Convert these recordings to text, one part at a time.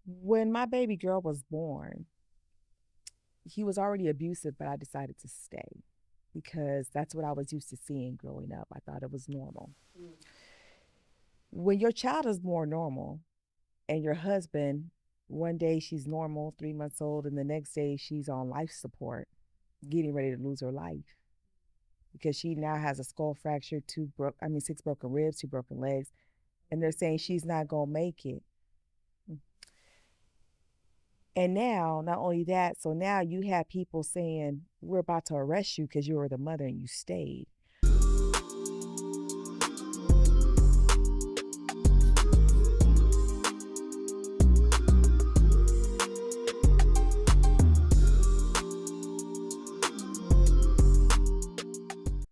When my baby girl was born, he was already abusive, but I decided to stay because that's what I was used to seeing growing up. I thought it was normal. Mm. When your child is more normal and your husband, one day she's normal, 3 months old, and the next day she's on life support, getting ready to lose her life because she now has a skull fracture, 6 broken ribs, 2 broken legs, and they're saying she's not gonna make it. And now, not only that, so now you have people saying, we're about to arrest you because you were the mother and you stayed.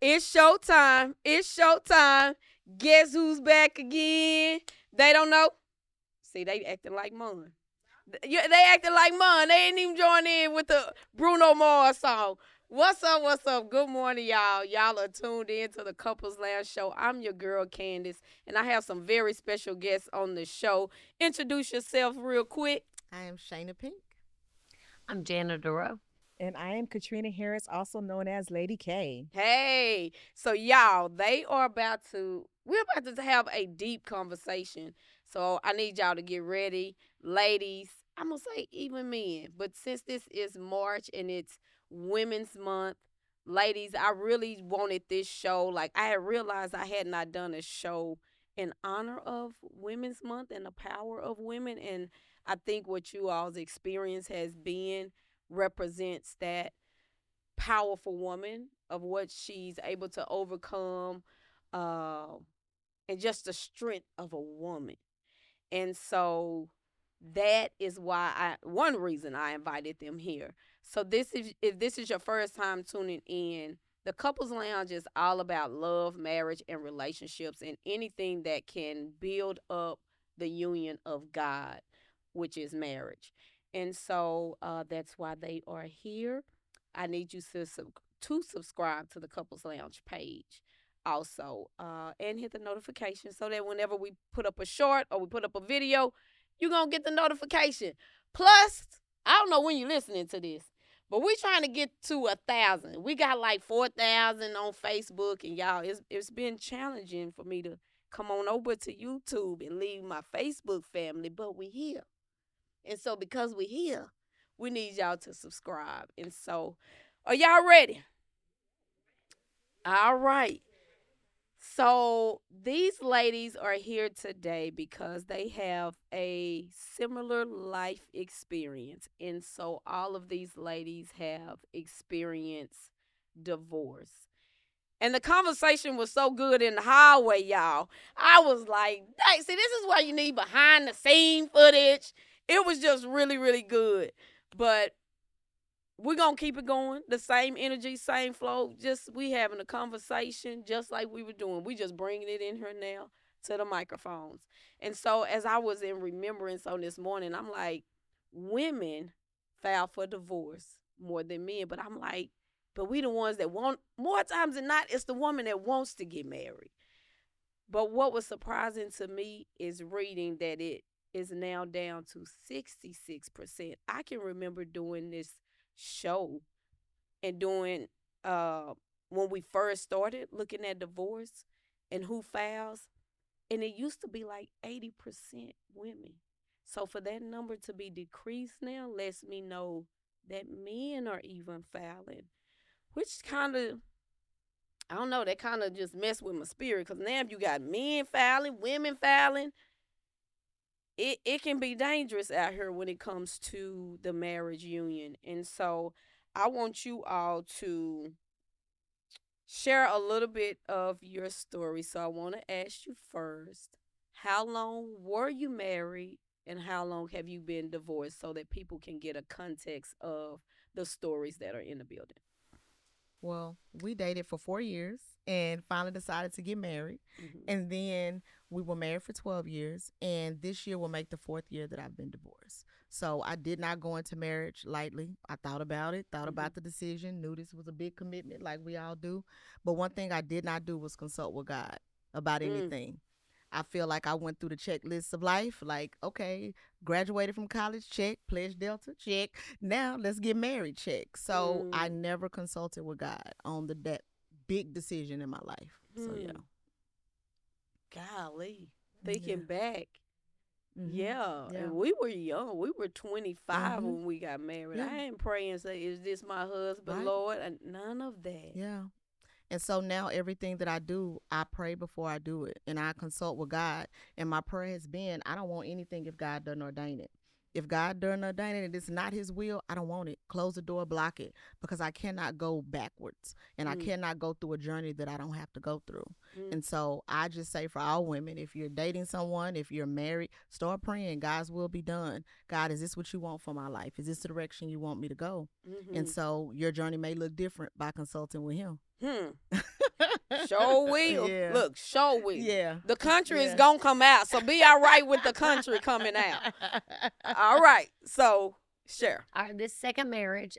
It's showtime. It's showtime. Guess who's back again? They don't know. See, they acting like Mon. Yeah, they acting like Mon. They ain't even join in with the Bruno Mars song. What's up? What's up? Good morning, y'all. Y'all are tuned in to the Couples Lounge Show. I'm your girl, Candace, and I have some very special guests on the show. Introduce yourself real quick. I am Shana Pink. I'm Jana Duro. And I am Katrina Harris, also known as Lady K. Hey, so y'all, we're about to have a deep conversation. So I need y'all to get ready. Ladies, I'm going to say even men, but since this is March and it's Women's Month, ladies, I really wanted this show. Like, I had realized I had not done a show in honor of Women's Month and the power of women. And I think what you all's experience has been represents that powerful woman of what she's able to overcome, uh, and just the strength of a woman. And so that is why one reason I invited them here. So this is if this is your first time tuning in, the Couples Lounge is all about love, marriage, and relationships and anything that can build up the union of God, which is marriage. And so that's why they are here. I need you to subscribe to the Couples Lounge page also, and hit the notification so that whenever we put up a short or we put up a video, you're going to get the notification. Plus, I don't know when you're listening to this, but we trying to get to 1,000. We got like 4,000 on Facebook, and y'all, it's been challenging for me to come on over to YouTube and leave my Facebook family, but we here. And so because we here, we need y'all to subscribe. And so, are y'all ready? All right. So these ladies are here today because they have a similar life experience. And so all of these ladies have experienced divorce. And the conversation was so good in the hallway, y'all. I was like, "Dang, see, this is why you need behind the scene footage." It was just really, really good. But we're gonna keep it going. The same energy, same flow. Just we having a conversation just like we were doing. We just bringing it in here now to the microphones. And so as I was in remembrance on this morning, I'm like, women file for divorce more than men. But I'm like, but we the ones that want, more times than not, it's the woman that wants to get married. But what was surprising to me is reading that it is now down to 66%. I can remember doing this show and doing when we first started looking at divorce and who files, and it used to be like 80% women. So for that number to be decreased now lets me know that men are even filing, which kind of, I don't know, that kind of just messed with my spirit, because now if you got men filing, women filing, it can be dangerous out here when it comes to the marriage union. And so I want you all to share a little bit of your story. So I want to ask you first, how long were you married and how long have you been divorced so that people can get a context of the stories that are in the building? Well, we dated for 4 years and finally decided to get married. Mm-hmm. And then we were married for 12 years. And this year will make the fourth year that I've been divorced. So I did not go into marriage lightly. I thought about it, thought Mm-hmm. about the decision, knew this was a big commitment like we all do. But one thing I did not do was consult with God about Mm. anything. I feel like I went through the checklist of life. Like, okay, graduated from college, check. Pledge Delta, check. Now let's get married, check. So I Mm. never consulted with God on that big decision in my life. So yeah. Hmm. Golly. Yeah. Thinking back. Mhm. Yeah, Yeah. and we were young. We were 25 Mhm. when we got married. Yeah. I ain't praying say, "Is this my husband, Right. Lord?" And none of that. Yeah. And so now everything that I do, I pray before I do it, and I consult with God. And my prayer has been, I don't want anything if God doesn't ordain it. If God doesn't ordain it and it's not His will, I don't want it. Close the door, block it, because I cannot go backwards, and I Mm, cannot go through a journey that I don't have to go through. mm, And so I just say for all women, if you're dating someone, if you're married, start praying. God's will be done. God, is this what you want for my life? Is this the direction you want me to go? And mm-hmm. so your journey may look different by consulting with Him. Hmm. Show will. Yeah. Look, show will. Yeah. The country is Yeah. gonna come out, so be all right with the country coming out. All right. So, sure. All right, this second marriage,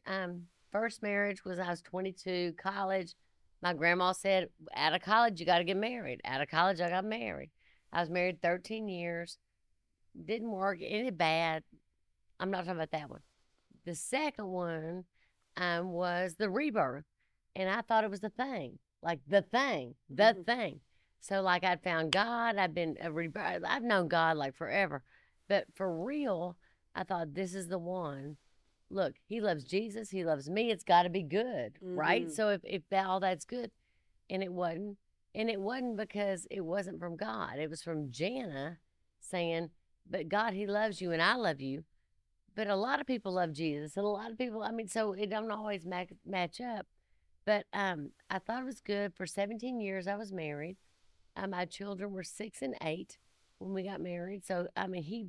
first marriage was I was 22, college. My grandma said, out of college, you got to get married. Out of college, I got married. I was married 13 years. Didn't work any bad. I'm not talking about that one. The second one was the rebirth. And I thought it was the thing, like the thing, the Mhm. thing. So, like, I'd found God. I've been a rebirth. I've known God like forever. But for real, I thought this is the one. Look, he loves Jesus. He loves me. It's got to be good, right? Mhm. So, if that, all that's good, and it wasn't. And it wasn't because it wasn't from God. It was from Jana saying, but God, he loves you and I love you. But a lot of people love Jesus, and a lot of people, I mean, so it don't always match up. But I thought it was good. For 17 years, I was married. My children were 6 and 8 when we got married. So, I mean, he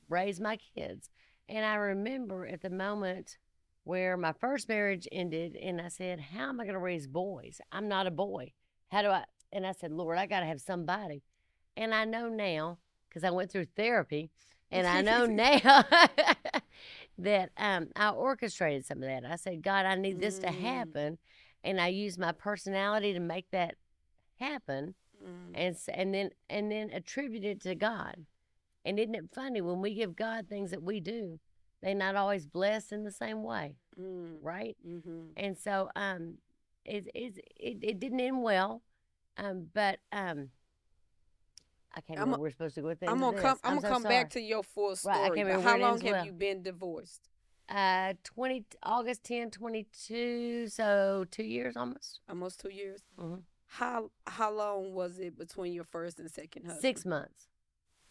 raised my kids. And I remember at the moment where my first marriage ended, and I said, how am I going to raise boys? I'm not a boy. How do I? And I said, Lord, I got to have somebody. And I know now, because I went through therapy, and I know now that I orchestrated some of that. I said, God, I need this to Mm, happen. And I used my personality to make that happen, mm, and then attribute it to God. And isn't it funny when we give God things that we do, they're not always blessed in the same way, mm, right? mhm. And so it didn't end well, but I can't I'm remember we're supposed to go I'm into gonna come. this. I'm I'm gonna so come sorry. back to your full Right, I story. can't But remember where how it long ends have well. you been divorced? 20 August 10, 22, so 2 years almost. Almost 2 years. hmm How long was it between your first and second husband? 6 months.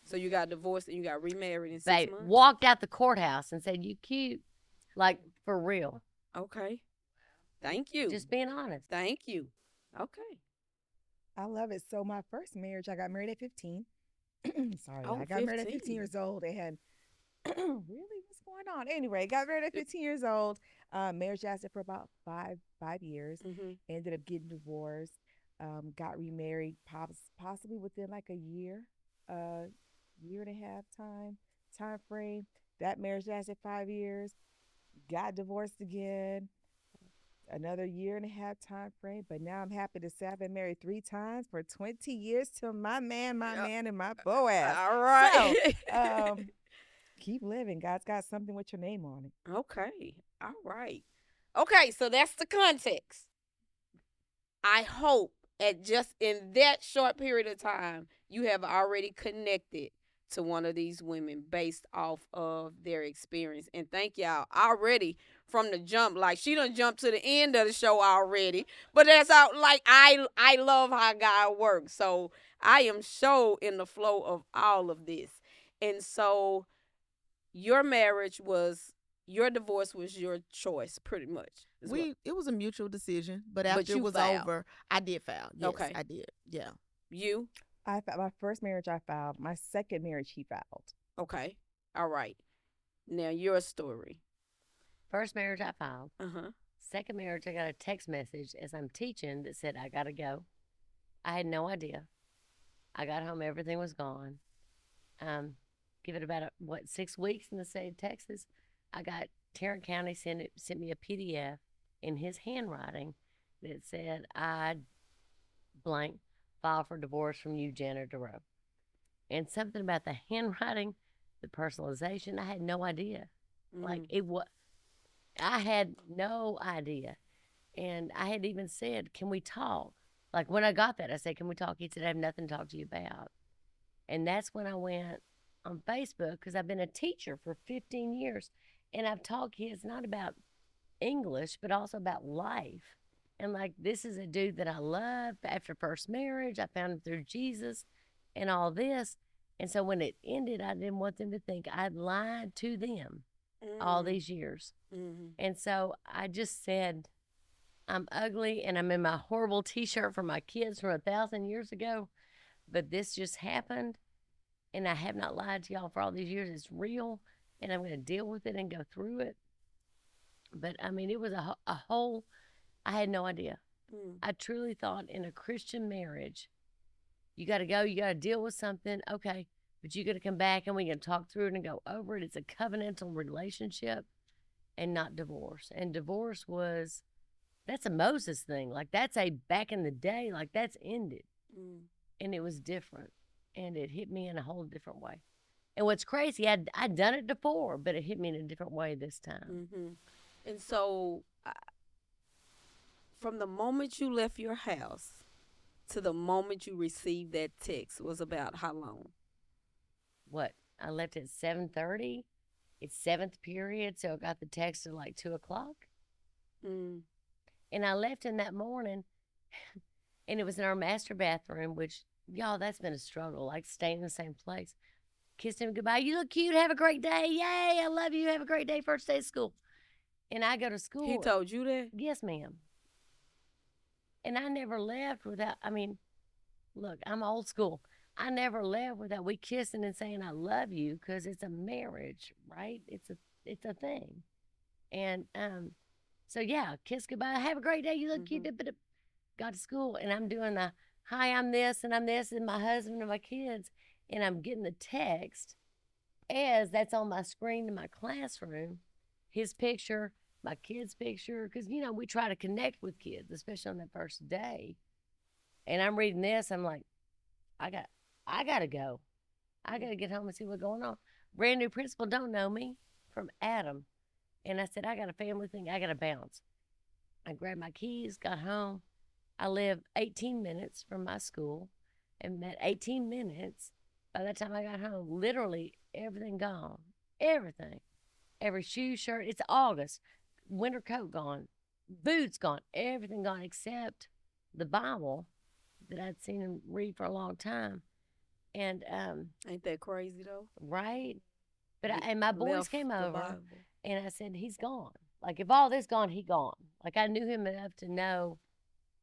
So you got divorced and you got remarried in six Babe months. walked out the courthouse and said, "You cute," like for real. Okay. Thank you. Just being honest. Thank you. Okay. I love it. So my first marriage, I got married at 15. Sorry, Oh, I got married at 15 15. years old and really what's going on? Anyway, got married at 15 years old. Marriage lasted for about five years. Mm-hmm. Ended up getting divorced. Got remarried possibly within like a year and a half time frame. That marriage lasted 5 years. Got divorced again. Another year and a half time frame. But now I'm happy to say I've been married 3 times for 20 years to my Yeah. man, and my Boaz. All So, right. keep living. God's got something with your name on it. Okay. All right. Okay. So that's the context. I hope at just in that short period of time, you have already connected to one of these women based off of their experience. And thank y'all already from the jump. Like she done jumped to the end of the show already. But that's out like I love how God works. So I am so in the flow of all of this. And so your marriage was your divorce was your choice, pretty much. It was a mutual decision, but But after you it was filed. over, I did file. Yes, Okay. I did. Yeah. You My first marriage I filed. My second marriage he filed. okay? All right. Now your story. First marriage I filed. Uh-huh. Second marriage, I got a text message as I'm teaching that said I gotta go. I had no idea. I got home, everything was gone. Give it about 6 weeks in the state of Texas. I got Tarrant County sent me a PDF in his handwriting that said I blank file for divorce from you, Jana Duro. And something about the handwriting, the personalization, I had no idea. Like, I had no idea. And I had even said, "Can we talk?" Like, when I got that, I said, "Can we talk?" He said, "I have nothing to talk to you about." And that's when I went on Facebook because I've been a teacher for 15 years. And I've taught kids not about English, but also about life. And like, this is a dude that I love after first marriage. I found him through Jesus and all this. And so when it ended, I didn't want them to think I'd lied to them all these years. And so I just said, I'm ugly and I'm in my horrible t shirt for my kids from 1,000 years ago. But this just happened. And I have not lied to y'all for all these years. It's real. And I'm going to deal with it and go through it. But I mean, it was a whole, I had no idea. I truly thought in a Christian marriage, you got to go, you got to deal with something. Okay. But you got to come back and we can talk through it and go over it. It's a covenantal relationship and not divorce. And divorce was, that's a Moses thing. Like, that's a back in the day, like, that's ended. And it was different. And it hit me in a whole different way. And what's crazy, I'd done it before, but it hit me in a different way this time. And so, from the moment you left your house to the moment you received that text was about how long? What? I left at 7:30. It's seventh period, so I got the text at like 2:00. And I left him that morning, and it was in our master bathroom, which, y'all, that's been a struggle, like staying in the same place. Kissed him goodbye. You look cute. Have a great day. Yay, I love you. Have a great day. First day of school. And I go to school. He told you that? Yes, ma'am. And I never left without, I mean, look, I'm old school. I never left without we kissing and saying I love you because it's a marriage, right? It's a thing. And so yeah, kiss goodbye. Have a great day. You look cute. Got to school and I'm doing the hi, I'm this and my husband and my kids, and I'm getting the text as that's on my screen in my classroom, his picture, my kid's picture, because we try to connect with kids, especially on that first day. And I'm reading this, I'm like, I gotta go. I gotta get home and see what's going on. Brand new principal, don't know me, from Adam. And I said, I got a family thing, I gotta bounce. I grabbed my keys, got home. I live 18 minutes from my school. And that 18 minutes, by the time I got home, literally everything gone. Everything. Every shoe, shirt. It's August. Winter coat gone. Boots gone. Everything gone except the Bible that I'd seen him read for a long time. And ain't that crazy though? Right? But and my boys came over Bible. And I said, he's gone. Like, if all this gone, he gone. Like, I knew him enough to know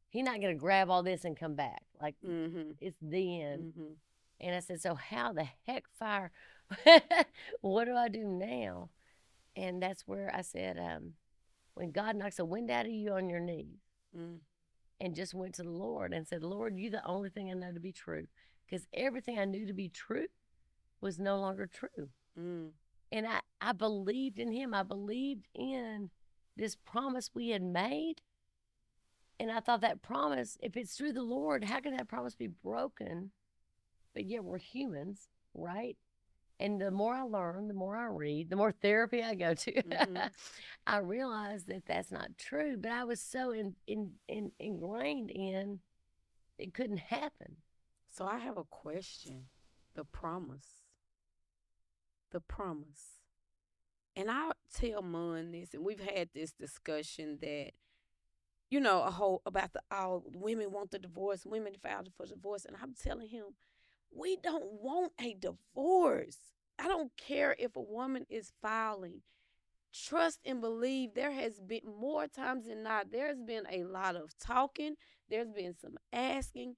he's not going to grab all this and come back. Like, it's the end. And I said, so how the heck fire, what do I do now? And that's where I said, when God knocks the wind out of you on your knees, and just went to the Lord and said, Lord, you the only thing I know to be true. Because everything I knew to be true was no longer true. And I believed in him. I believed in this promise we had made. And I thought that promise, if it's through the Lord, how can that promise be broken? But yet we're humans, right? And the more I learn, the more I read, the more therapy I go to, I realized that that's not true. But I was so ingrained in it couldn't happen. So I have a question. The promise. And I tell Mun this, and we've had this discussion that, a whole about all women want the divorce, women filed for divorce, and I'm telling him, we don't want a divorce. I don't care if a woman is filing. Trust and believe there has been more times than not, there's been a lot of talking. There's been some asking.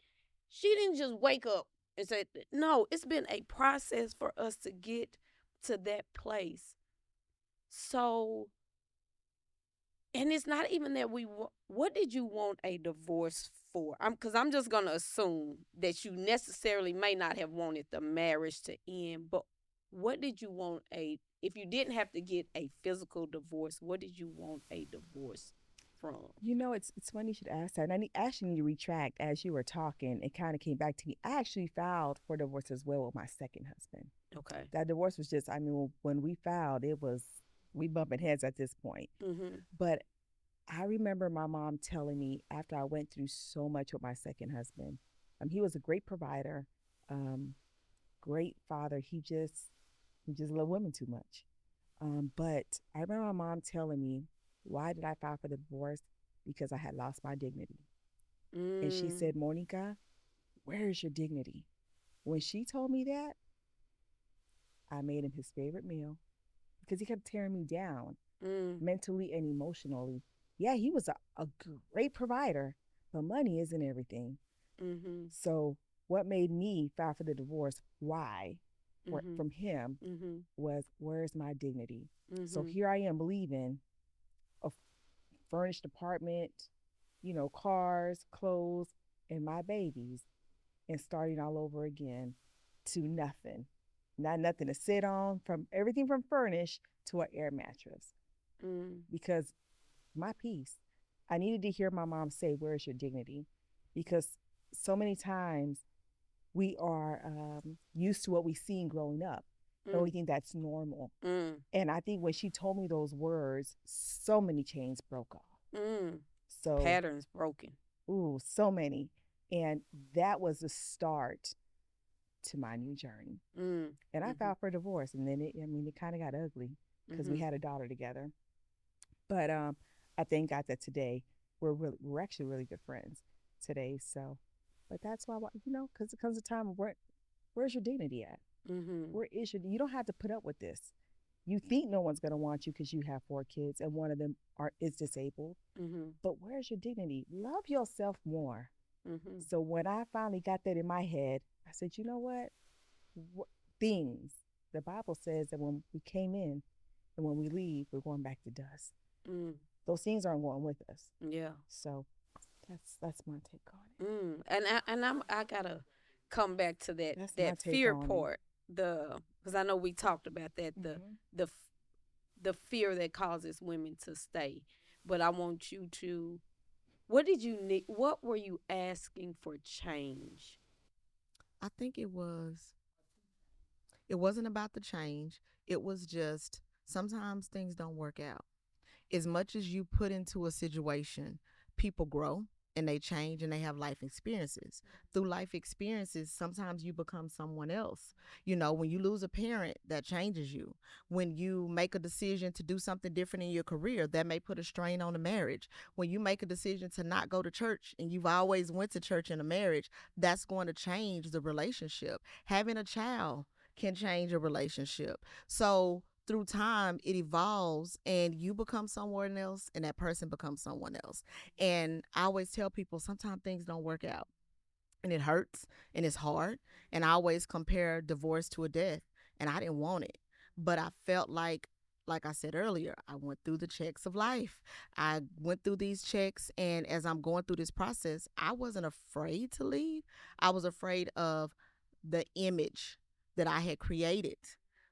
She didn't just wake up and say, no, it's been a process for us to get to that place. So, and it's not even that what did you want a divorce for? Because I'm just going to assume that you necessarily may not have wanted the marriage to end, but what did you want if you didn't have to get a physical divorce, what did you want a divorce from? It's funny you should ask that. And actually need to retract as you were talking. It kind of came back to me. I actually filed for divorce as well with my second husband. Okay. That divorce was just, I mean, when we filed, it was we bumping heads at this point. Mhm. But I remember my mom telling me after I went through so much with my second husband. He was a great provider, um, great father. He just loved women too much. But I remember my mom telling me, why did I file for the divorce? Because I had lost my dignity. And she Mm. said, Monica, where is your dignity? When she told me that, I made him his favorite meal because he kept tearing me down Mm. mentally and emotionally. Yeah, he was a great provider, but money isn't everything. Mhm. So, what made me file for the divorce? Why? Mhm. From him Mhm. was, where's my dignity? So Mhm. here I am leaving a furnished apartment, cars, clothes, and my babies, and starting all over again to nothing. Not nothing to sit on, from everything from furnished to an air mattress. Mm. Because my peace, I needed to hear my mom say, where's your dignity? Because so many times we are used to what we've seen growing up, and we Mm. think that's normal. Mm. And I think when she told me those words, so many chains broke off. Mm. So, Patterns broken. ooh, so many. And that was the start to my new journey. Mm. And I Mhm. filed for divorce, and then it kind of got ugly because we Mhm. had a daughter together. But I thank God that today we're actually really good friends today. So, but that's why, because it comes a time where's your dignity at? Mhm. Where is your? You don't have to put up with this. You think no one's gonna want you because you have 4 kids and one of them is disabled. Mhm. But where's your dignity? Love yourself more. Mhm. So when I finally got that in my head, I said, you know what? Things. The Bible says that when we came in and when we leave, we're going back to dust. Mm. Those things aren't going with us. Yeah. So that's my take on it. Mm. I gotta come back to that That's my that take fear on it. part. Because I know we talked about that, Hmm. the f- the fear that causes women to stay. But I want you to, what did you need? What were you asking for change? I think it wasn't about the change. It was just sometimes things don't work out. As much as you put into a situation, people grow and they change and they have life experiences. Through life experiences, sometimes you become someone else. When you lose a parent, that changes you. When you make a decision to do something different in your career, that may put a strain on the marriage. When you make a decision to not go to church and you've always went to church in a marriage, that's going to change the relationship. Having a child can change a relationship. So through time it evolves and you become someone else and that person becomes someone else. And I always tell people sometimes things don't work out and it hurts and it's hard. And I always compare divorce to a death, and I didn't want it. But I felt like I said earlier, I went through the checks of life. I went through these checks, and as I'm going through this process, I wasn't afraid to leave. I was afraid of the image that I had created,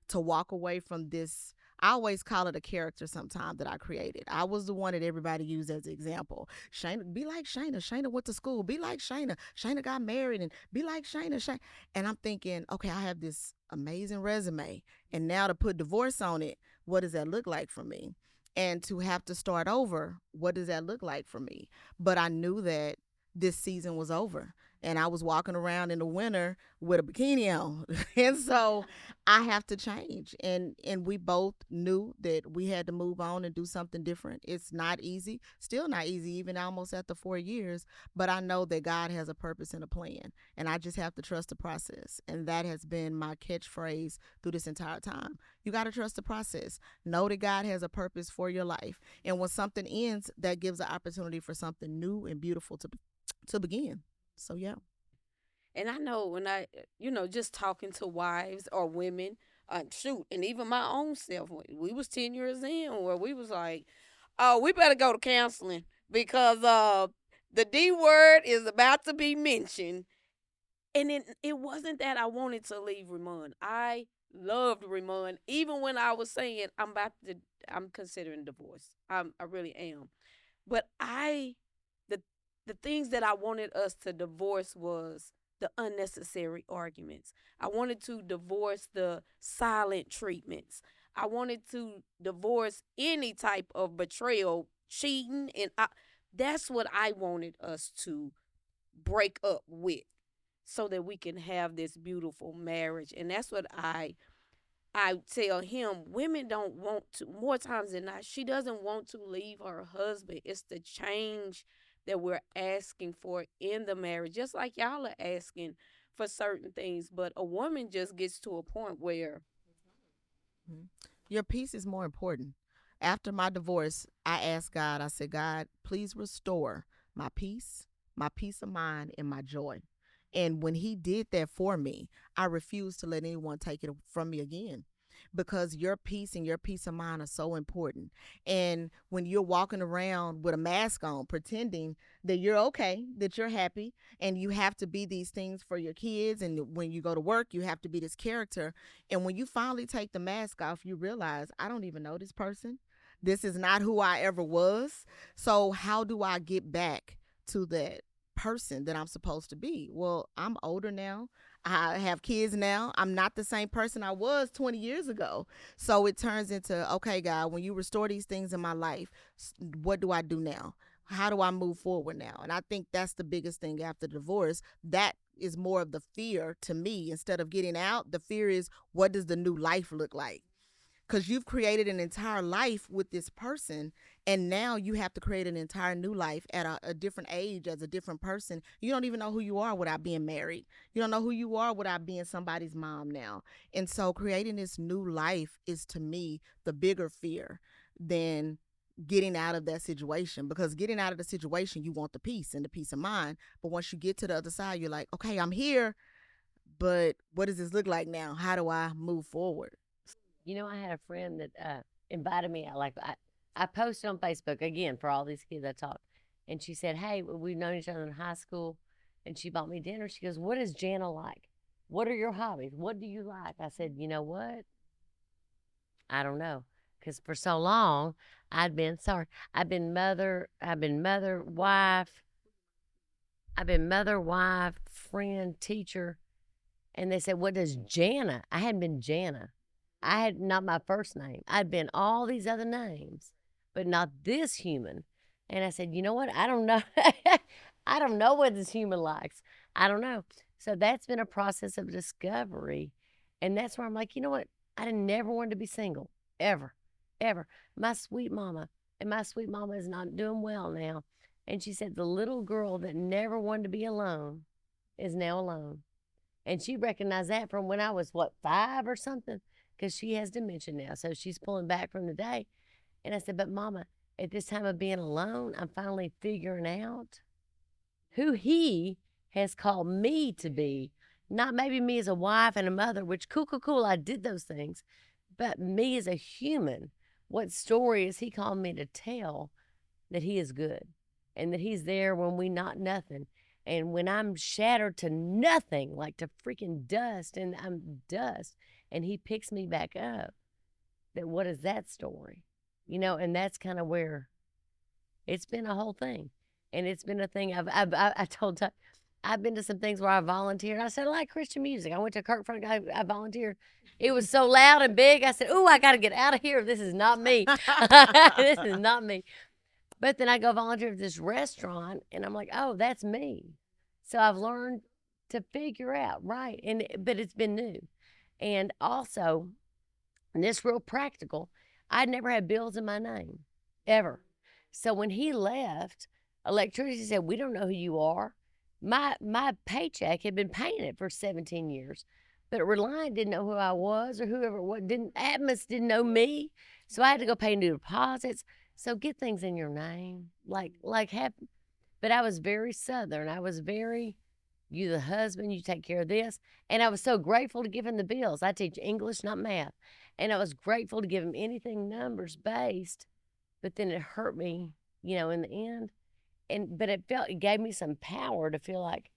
to walk away from this. I always call it a character sometimes that I created. I was the one that everybody used as an example. Shana, be like Shana. Shana went to school. Be like Shana. Shana got married and be like Shana. Shana. And I'm thinking, okay, I have this amazing resume. And now to put divorce on it, what does that look like for me? And to have to start over, what does that look like for me? But I knew that this season was over. And I was walking around in the winter with a bikini on. And so I have to change. And we both knew that we had to move on and do something different. It's not easy, still not easy, even almost after 4 years. But I know that God has a purpose and a plan. And I just have to trust the process. And that has been my catchphrase through this entire time. You got to trust the process. Know that God has a purpose for your life. And when something ends, that gives an opportunity for something new and beautiful to begin. So yeah. And I know when just talking to wives or women, shoot, and even my own self, we was 10 years in where we was like, oh, we better go to counseling because the D word is about to be mentioned. And it wasn't that I wanted to leave Remon. I loved Remon, even when I was saying I'm considering divorce. I really am. But the the things that I wanted us to divorce was the unnecessary arguments. I wanted to divorce the silent treatments. I wanted to divorce any type of betrayal, cheating, and that's what I wanted us to break up with so that we can have this beautiful marriage. And that's what I tell him. Women don't want to, more times than not, she doesn't want to leave her husband. It's the change that we're asking for in the marriage, just like y'all are asking for certain things. But a woman just gets to a point where, Mhm. Your peace is more important. After my divorce, I asked God, I said, God, please restore my peace of mind, and my joy. And when He did that for me, I refused to let anyone take it from me again, because your peace and your peace of mind are so important. And when you're walking around with a mask on, pretending that you're okay, that you're happy, and you have to be these things for your kids, and when you go to work, you have to be this character. And when you finally take the mask off, you realize, I don't even know this person. This is not who I ever was. So, how do I get back to that person that I'm supposed to be? Well, I'm older now. I have kids now. I'm not the same person I was 20 years ago. So it turns into, okay, God, when you restore these things in my life, what do I do now? How do I move forward now? And I think that's the biggest thing after divorce. That is more of the fear to me. Instead of getting out, the fear is, what does the new life look like? Because you've created an entire life with this person, and now you have to create an entire new life at a different age as a different person. You don't even know who you are without being married. You don't know who you are without being somebody's mom now. And so creating this new life is, to me, the bigger fear than getting out of that situation. Because getting out of the situation, you want the peace and the peace of mind, but once you get to the other side, you're like, okay, I'm here, but what does this look like now? How do I move forward? You know, I had a friend that invited me out. Like I posted on Facebook again for all these kids I taught, and she said, "Hey, we've known each other in high school," and she bought me dinner. She goes, "What is Jana like? What are your hobbies? What do you like?" I said, "You know what? I don't know." Because for so long, I've been mother, wife, I've been mother, wife, friend, teacher. And they said, "What does Jana?" I hadn't been Jana. I had not my first name. I'd been all these other names, but not this human. And I said, "You know what? I don't know. I don't know what this human likes. I don't know." So that's been a process of discovery. And that's where I'm like, you know what? I didn't never wanted to be single. Ever. Ever. My sweet mama. And my sweet mama is not doing well now. And she said the little girl that never wanted to be alone is now alone. And she recognized that from when I was, what, 5 or something? Because she has dementia now. So she's pulling back from the day. And I said, "But Mama, at this time of being alone, I'm finally figuring out who He has called me to be. Not maybe me as a wife and a mother, which cool, cool, cool. I did those things. But me as a human, what story is He calling me to tell that He is good and that He's there when we not nothing. And when I'm shattered to nothing, like to freaking dust, and I'm dust, and He picks me back up, that what is that story? You know, and that's kind of where it's been a whole thing. And it's been a thing I told Tuck, I've been to some things where I volunteered. I said, I like Christian music. I went to Kirk Frank, I volunteered. It was so loud and big. I said, "Ooh, I got to get out of here. This is not me. This is not me." But then I go volunteer at this restaurant and I'm like, "Oh, that's me." So I've learned to figure out, right? And but it's been new. And also, and this real practical, I'd never had bills in my name ever. So when he left, electricity said, "We don't know who you are." My paycheck had been paying it for 17 years. But Reliant didn't know who I was, or whoever what didn't Atmos didn't know me. So I had to go pay new deposits. So get things in your name. Like have but I was very southern. I was very, "You the husband, you take care of this." And I was so grateful to give him the bills. I teach English, not math. And I was grateful to give him anything numbers based, but then it hurt me, in the end. But it gave me some power to feel like,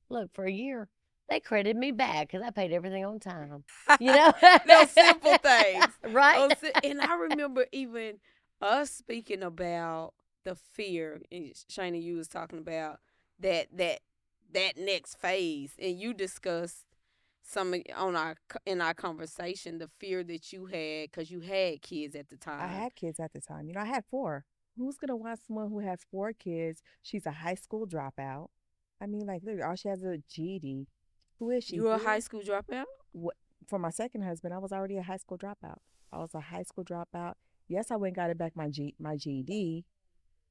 look, for a year, they credited me back because I paid everything on time. You know? those simple things. Right? And I remember even us speaking about the fear, and Shana, you was talking about that next phase, and you discussed on our conversation the fear that you had because you had kids at the I time. had kids at the time. I had four. Who's gonna want someone who has four kids? She's a high school dropout. I mean, like, look, all she has is a GED. Who is she? You were a high school dropout. What, for my second husband, I was already a high school dropout. I was a high school dropout. Yes, I went and got it back my GED.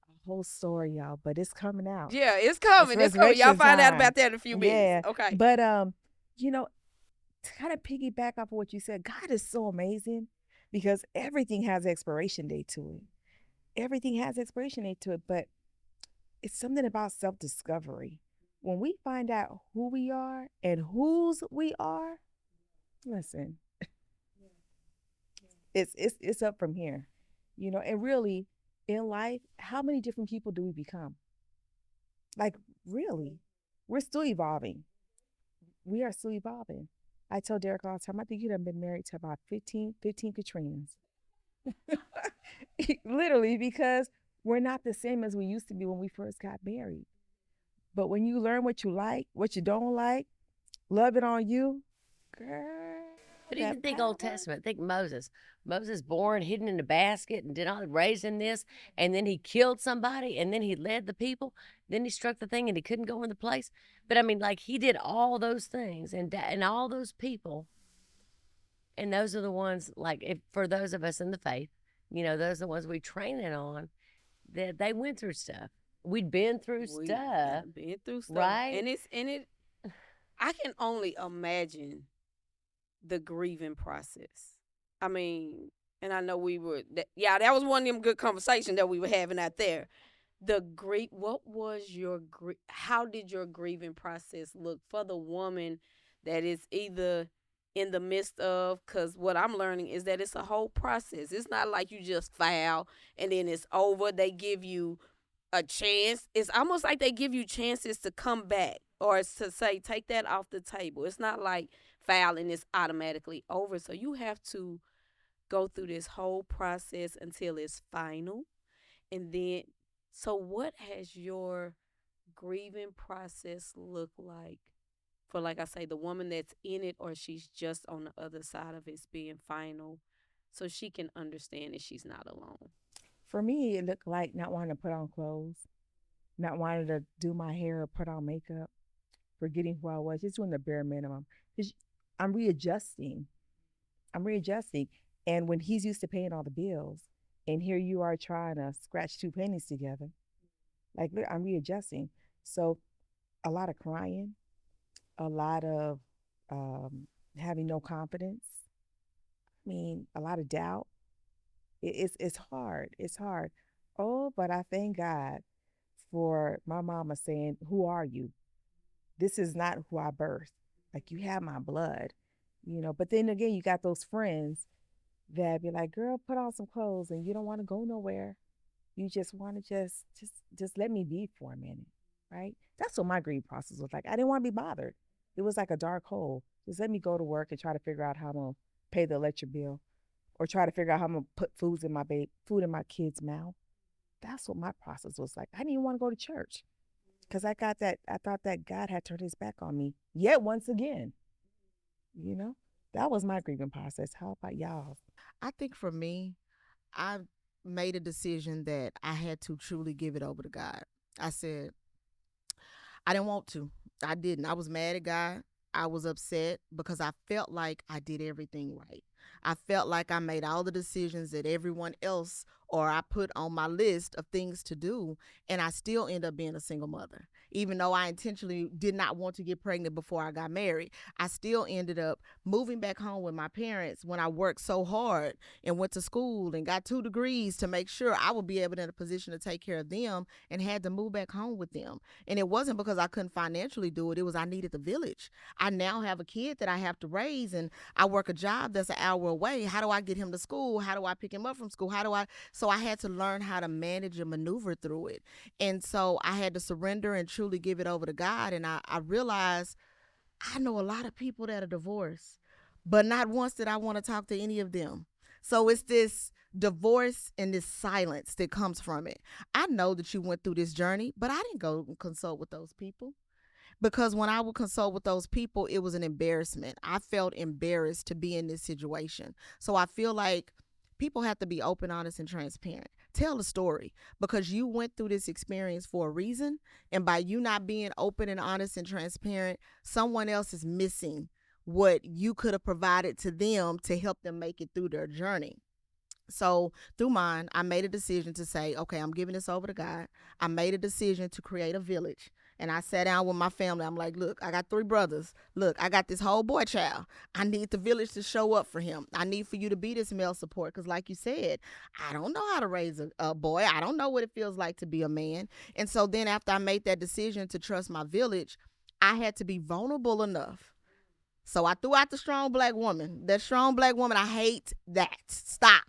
A whole story, y'all, but it's coming out. Yeah, it's It's coming. It's coming. Y'all resurrection find out time. about that in a few minutes. Yeah, Okay. but you know, to kind of piggyback off of what you said, God is so amazing because everything has expiration date to it. Everything has expiration date to it, but it's something about self-discovery. When we find out who we are and whose we are, listen, it's up from here. And really in life, how many different people do we become? Like, really, we're still evolving. We are still evolving. I tell Derek all the time, I think you'd have been married to about 15 Katrinas. Literally, because we're not the same as we used to be when we first got married. But when you learn what you like, what you don't like, love it on you, girl. But that even think Old power. Testament. Think Moses. Moses born hidden in a basket and did all raised in this, and then he killed somebody, and then he led the people. Then he struck the thing, and he couldn't go in the place. But I mean, like he did all those things, and all those people, and those are the ones like if for those of us in the faith, those are the ones we train it on. That they went through stuff. We'd been through We stuff, been through stuff, right? and I can only imagine the grieving process. I mean, and I know that was one of them good conversations that we were having out there. What was how did your grieving process look for the woman that is either in the midst of, because what I'm learning is that it's a whole process. It's not like you just file and then it's over. They give you a chance. It's almost like they give you chances to come back or to say, take that off the table. It's not like filing is automatically over. So you have to go through this whole process until it's final. And then, so what has your grieving process look like for, like I say, the woman that's in it or she's just on the other side of it being final so she can understand that she's not alone? For me, it looked like not wanting to put on clothes, not wanting to do my hair or put on makeup, forgetting who I was, just doing the bare minimum. 'Cause I'm readjusting. I'm readjusting. And when he's used to paying all the bills, and here you are trying to scratch two pennies together, like, look, I'm readjusting. So a lot of crying, a lot of having no confidence. I mean, a lot of doubt. It's hard. It's hard. Oh, but I thank God for my mama saying, "Who are you? This is not who I birthed. Like, you have my blood." But then again, you got those friends that be like, "Girl, put on some clothes," and you don't want to go nowhere. You just want to just let me be for a minute, right? That's what my grief process was like. I didn't want to be bothered. It was like a dark hole. Just let me go to work and try to figure out how I'm gonna pay the electric bill, or try to figure out how I'm gonna put food in my kid's mouth. That's what my process was like. I didn't even want to go to church because I thought that God had turned his back on me yet once again. You know, that was my grieving process. How about y'all? I think for me, I made a decision that I had to truly give it over to God. I said, I didn't want to. I didn't. I was mad at God. I was upset because I felt like I did everything right. I felt like I made all the decisions that everyone else or I put on my list of things to do, and I still end up being a single mother. Even though I intentionally did not want to get pregnant before I got married, I still ended up moving back home with my parents when I worked so hard and went to school and got 2 degrees to make sure I would be able to in a position to take care of them, and had to move back home with them. And it wasn't because I couldn't financially do it. It was I needed the village. I now have a kid that I have to raise, and I work a job that's an hour away. How do I get him to school? How do I pick him up from school? So I had to learn how to manage and maneuver through it. And so I had to surrender and truly give it over to God. And I realized I know a lot of people that are divorced, but not once did I want to talk to any of them. So it's this Divorce and this silence that comes from it. I know that you went through this journey, but I didn't go and consult with those people because when I would consult with those people, it was an embarrassment. I felt embarrassed to be in this situation. So I feel like people have to be open, honest, and transparent. Tell the story because you went through this experience for a reason. And by you not being open and honest and transparent, someone else is missing what you could have provided to them to help them make it through their journey. So through mine, I made a decision to say, okay, I'm giving this over to God. I made a decision to create a village. And I sat down with my family. I'm like, look, I got 3 brothers. Look, I got this whole boy child. I need the village to show up for him. I need for you to be this male support. Because, like you said, I don't know how to raise a boy. I don't know what it feels like to be a man. And so then, after I made that decision to trust my village, I had to be vulnerable enough. So I threw out the strong black woman. That strong black woman, I hate that. Stop.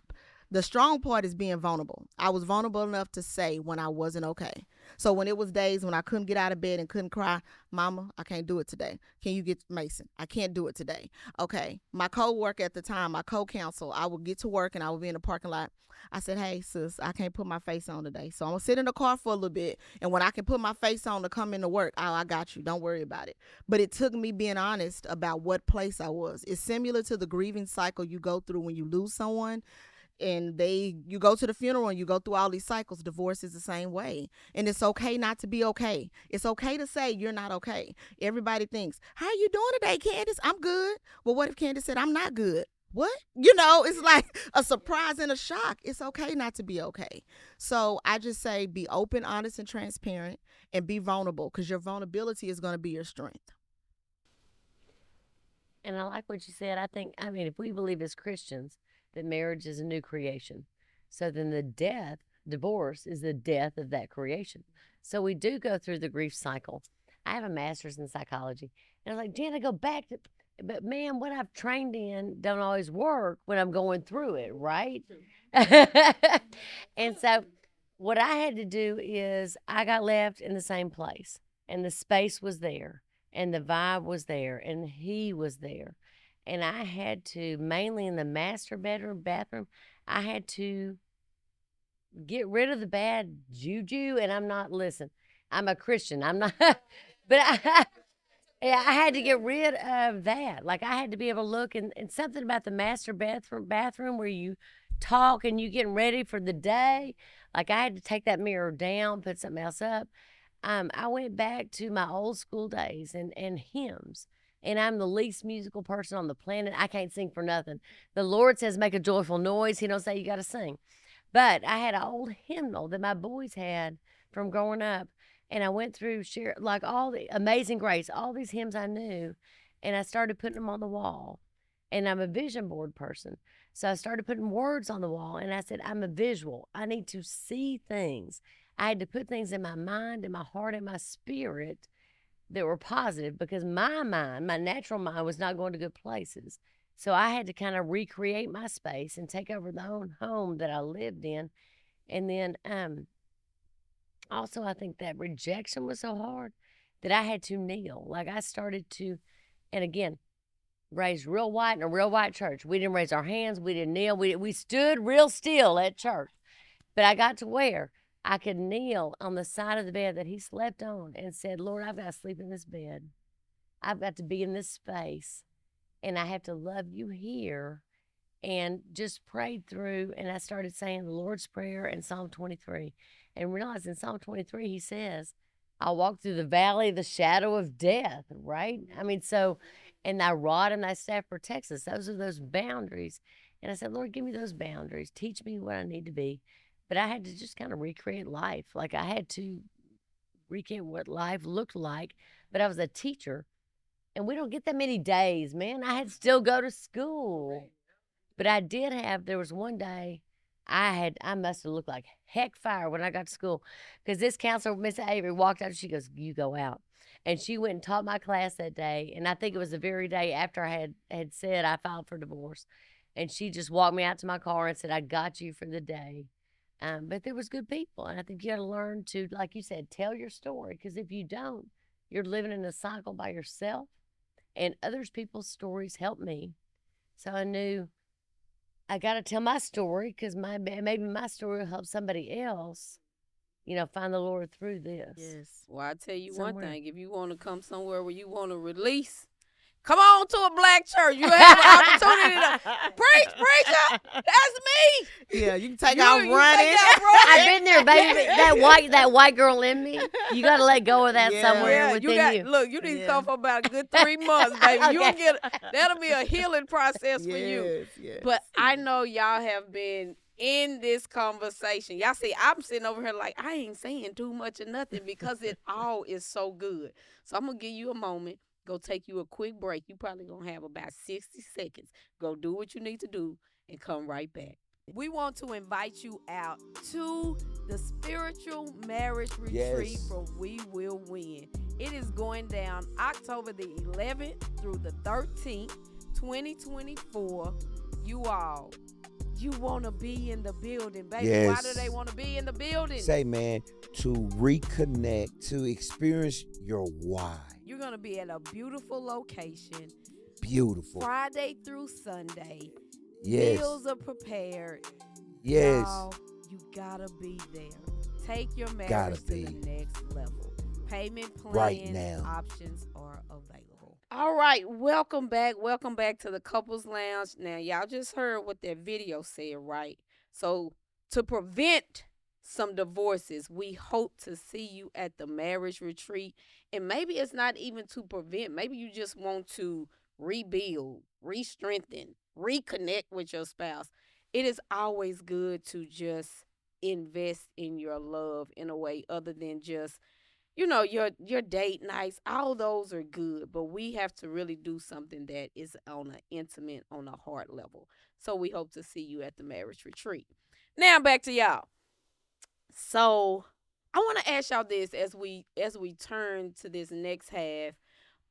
The strong part is being vulnerable. I was vulnerable enough to say when I wasn't okay. So when it was days when I couldn't get out of bed and couldn't cry, Mama, I can't do it today. Can you get Mason? I can't do it today. Okay. My co-worker at the time, my co-counsel, I would get to work and I would be in the parking lot. I said, hey, sis, I can't put my face on today. So I'm going to sit in the car for a little bit. And when I can put my face on to come into work, oh, I got you. Don't worry about it. But it took me being honest about what place I was. It's similar to the grieving cycle you go through when you lose someone and you go to the funeral and you go through all these cycles. Divorce is the same way, and it's okay not to be okay. It's okay to say you're not okay. Everybody thinks, how are you doing today, Candace? I'm good. Well, what if Candace said I'm not good? What? It's like a surprise and a shock. It's okay not to be okay. So I just say be open, honest, and transparent, and be vulnerable, because your vulnerability is going to be your strength. And I like what you said. I mean, if we believe as Christians that marriage is a new creation, so then divorce is the death of that creation. So we do go through the grief cycle. I have a master's in psychology. And I was like, Jana, go back to, but man, what I've trained in don't always work when I'm going through it, right? And so what I had to do is I got left in the same place, and the space was there, and the vibe was there, and he was there. And I had to, mainly in the master bathroom, I had to get rid of the bad juju. And listen, I'm a Christian. I'm not, but yeah, I had to get rid of that. Like I had to be able to look and something about the master bathroom where you talk and you getting ready for the day. Like I had to take that mirror down, put something else up. I went back to my old school days and hymns. And I'm the least musical person on the planet. I can't sing for nothing. The Lord says make a joyful noise. He don't say you got to sing. But I had an old hymnal that my boys had from growing up. And I went through like all the Amazing Grace, all these hymns I knew. And I started putting them on the wall. And I'm a vision board person. So I started putting words on the wall. And I said, I'm a visual. I need to see things. I had to put things in my mind, in my heart, in my spirit that were positive, because my mind, my natural mind, was not going to good places. So I had to kind of recreate my space and take over the own home that I lived in. And then also I think that rejection was so hard that I had to kneel. Like I started to, and again, raised real white in a real white church. We didn't raise our hands. We didn't kneel. We stood real still at church. But I got to where I could kneel on the side of the bed that he slept on and said, Lord, I've got to sleep in this bed. I've got to be in this space, and I have to love you here. And just prayed through, and I started saying the Lord's Prayer and Psalm 23, and realized in Psalm 23, he says, I'll walk through the valley of the shadow of death, right? I mean, so, and thy rod and thy staff protects us. Those are those boundaries. And I said, Lord, give me those boundaries. Teach me what I need to be. But I had to just kind of recreate life. Like I had to recreate what life looked like. But I was a teacher, and we don't get that many days, man. I had to still go to school. But I did there was one day I must have looked like heck fire when I got to school, because this counselor, Miss Avery, walked out and she goes, you go out. And she went and taught my class that day. And I think it was the very day after I had said I filed for divorce. And she just walked me out to my car and said, I got you for the day. But there was good people. And I think you got to learn to, like you said, tell your story. Because if you don't, you're living in a cycle by yourself. And others people's stories helped me. So I knew I got to tell my story because maybe my story will help somebody else, find the Lord through this. Yes. Well, I tell you one Somewhere. thing. If you want to come somewhere where you want to release, come on to a black church. You have an opportunity to preach, preacher. That's me. Yeah, you can take You- off you running. take off running. I've been there, baby. That white girl in me. You got to let go of that Yeah. somewhere Yeah, within you. look, you need to Yeah. come for about a good 3 months, baby. You'll Okay. that'll be a healing process for you. Yes. But I know y'all have been in this conversation. Y'all see, I'm sitting over here like I ain't saying too much or nothing because it all is so good. So I'm gonna give you a moment. Go take you a quick break. You probably gonna have about 60 seconds. Go do what you need to do and come right back. We want to invite you out to the spiritual marriage retreat Yes. from We Will Win. It is going down October the 11th through the 13th, 2024. You want to be in the building, baby. Why do Yes. they want to be in the building? Say, man, to reconnect, to experience your why. You're going to be at a beautiful location, Beautiful. Friday through Sunday. Yes. Meals are prepared. Yes. Y'all, you gotta be there. Take your marriage Gotta to the be. next level. Payment plan Right now. options are available. All right, welcome back. Welcome back to the Couples Lounge. Now, y'all just heard what that video said, right? So, to prevent some divorces, we hope to see you at the marriage retreat. And maybe it's not even to prevent. Maybe you just want to rebuild, re-strengthen, reconnect with your spouse. It is always good to just invest in your love in a way other than just your date nights. All those are good, but we have to really do something that is on an intimate, on a heart level. So we hope to see you at the marriage retreat. Now back to y'all. So I want to ask y'all this as we turn to this next half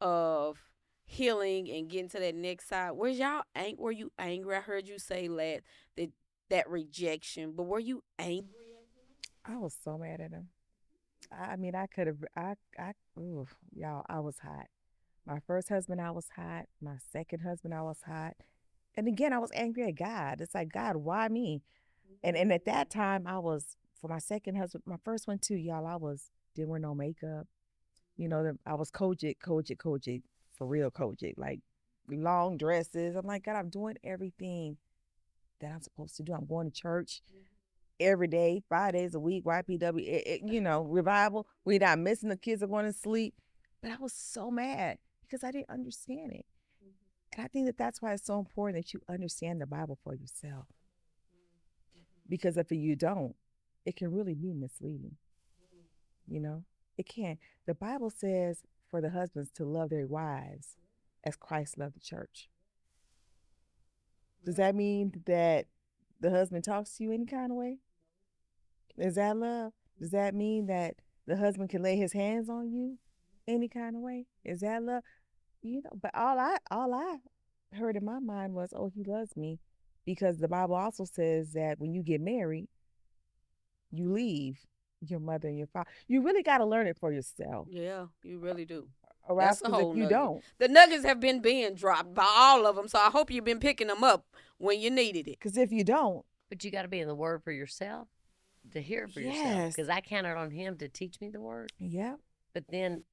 of healing and getting to that next side. Were you angry? I heard you say that rejection, but were you angry? I was so mad at him. I mean, I could have, ooh, y'all, I was hot. My first husband, I was hot. My second husband, I was hot. And again, I was angry at God. It's like, God, why me? And at that time, for my second husband, my first one too, y'all, didn't wear no makeup. I was Kojic, for real Kojic, like long dresses. I'm like, God, I'm doing everything that I'm supposed to do. I'm going to church every day, 5 days a week, YPW, revival. We're not missing, the kids are going to sleep. But I was so mad because I didn't understand it. And I think that that's why it's so important that you understand the Bible for yourself. Because if you don't, it can really be misleading. It can. The Bible says for the husbands to love their wives as Christ loved the church. Does that mean that the husband talks to you any kind of way? Is that love? Does that mean that the husband can lay his hands on you any kind of way? Is that love? But all I heard in my mind was, oh, he loves me, because the Bible also says that when you get married, you leave your mother and your father. You really got to learn it for yourself. Yeah, you really do. Or That's else, a whole if you nugget. don't, The nuggets have been being dropped by all of them, so I hope you've been picking them up when you needed it. because if you don't, But you got to be in the Word for yourself to hear it for yourself. Yes. Because I counted on Him to teach me the Word. yeah, But then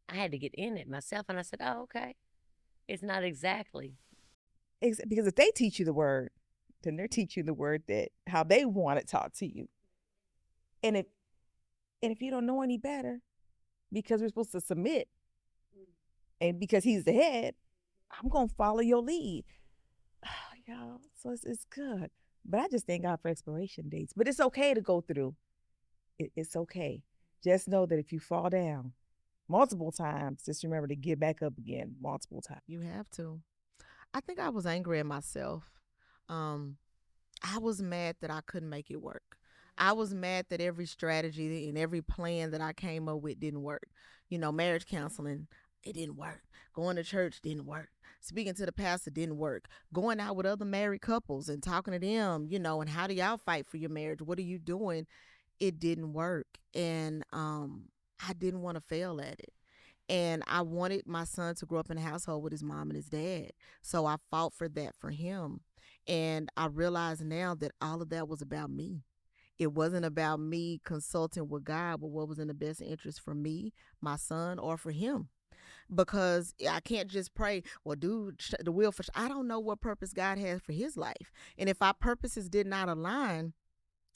I had to get in it myself, and I said, "Oh, okay, it's not exactly." because if they teach you the word, then they're teaching you the word that how they want it taught to you. And if you don't know any better, because we're supposed to submit, and because he's the head, I'm gonna follow your lead. Y'all, so it's good. But I just thank God for expiration dates. But it's okay to go through. It's okay. Just know that if you fall down multiple times, just remember to get back up again multiple times. You have to. I think I was angry at myself. I was mad that I couldn't make it work. I was mad that every strategy and every plan that I came up with didn't work. Marriage counseling, it didn't work. Going to church didn't work. Speaking to the pastor didn't work. Going out with other married couples and talking to them, and how do y'all fight for your marriage? What are you doing? It didn't work. And I didn't want to fail at it. And I wanted my son to grow up in a household with his mom and his dad. So I fought for that for him. And I realize now that all of that was about me. It wasn't about me consulting with God, but what was in the best interest for me, my son, or for him. Because I can't just pray, well, do the will for. I don't know what purpose God has for his life. And if our purposes did not align,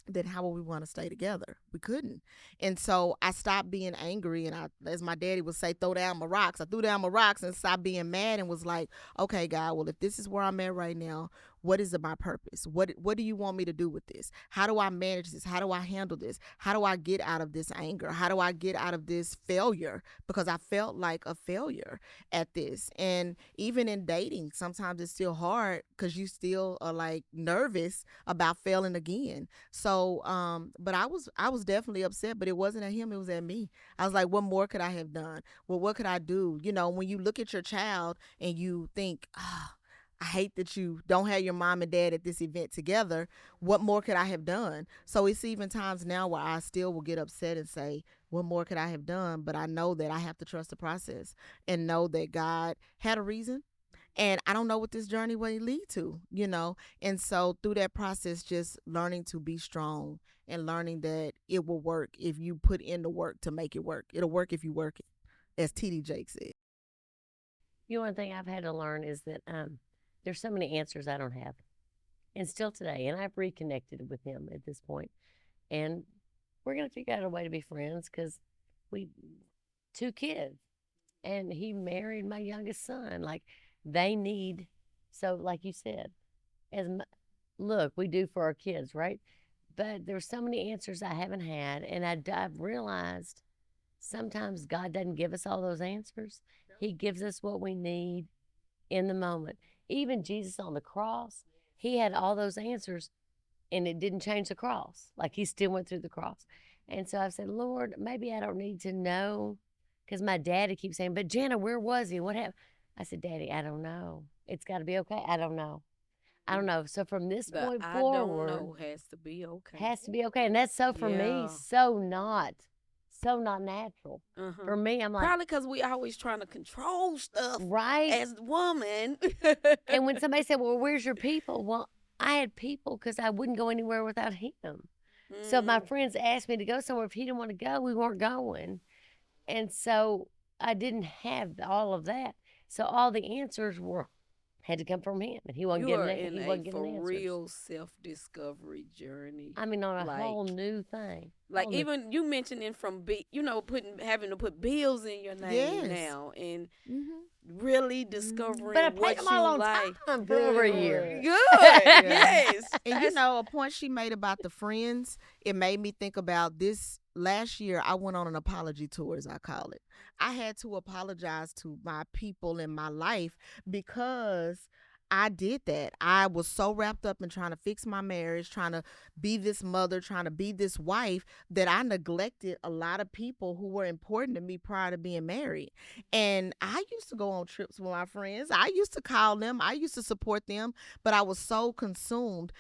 then how would we want to stay together? We couldn't. And so I stopped being angry, and I, as my daddy would say, throw down my rocks. I threw down my rocks and stopped being mad and was like, okay, God, well, if this is where I'm at right now, what is my purpose? What do you want me to do with this? How do I manage this? How do I handle this? How do I get out of this anger? How do I get out of this failure? Because I felt like a failure at this. And even in dating, sometimes it's still hard because you still are like nervous about failing again. So, but I was definitely upset, but it wasn't at him, it was at me. I was like, what more could I have done? Well, what could I do? You know, when you look at your child and you think, I hate that you don't have your mom and dad at this event together. What more could I have done? So it's even times now where I still will get upset and say, what more could I have done? But I know that I have to trust the process and know that God had a reason, and I don't know what this journey will lead to, you know. And so through that process, just learning to be strong and learning that it will work if you put in the work to make it work. It'll work if you work it, as TD Jake said. You know, one thing I've had to learn is that there's so many answers I don't have. And still today, and I've reconnected with him at this point. And we're going to figure out a way to be friends because we, two kids, and he married my youngest son. Like, they need, so like you said, as look, we do for our kids, right? But there's so many answers I haven't had. And I've realized sometimes God doesn't give us all those answers. He gives us what we need in the moment. Even Jesus on the cross, he had all those answers and it didn't change the cross. Like, he still went through the cross. And so I said, Lord, maybe I don't need to know, because my daddy keeps saying, but Jana, where was he? What happened? I said, Daddy, I don't know. It's got to be okay. I don't know. I don't know. So from this The point I don't forward, know has to be okay. has to be okay. And that's so for me, Yeah. so not natural. Uh-huh. For me, I'm like, Probably because we always trying to control stuff right. as the woman. And when somebody said, well, where's your people? Well, I had people because I wouldn't go anywhere without him. So if my friends asked me to go somewhere, if he didn't want to go, we weren't going. And so I didn't have all of that. So all the answers had to come from him, and he wasn't You giving are it. in He a wasn't giving for answers. real self-discovery journey. I mean, on a Like, whole new thing. like Whole new- even you mentioning from having to put bills in your name Yes. now, and Mm-hmm. really discovering but I paid what them you all on like. time for over a year. Good. Good. Yeah. Yes. And you That's- know, a point she made about the friends, it made me think about this. Last year, I went on an apology tour, as I call it. I had to apologize to my people in my life because I did that. I was so wrapped up in trying to fix my marriage, trying to be this mother, trying to be this wife, that I neglected a lot of people who were important to me prior to being married. And I used to go on trips with my friends. I used to call them. I used to support them, but I was so consumed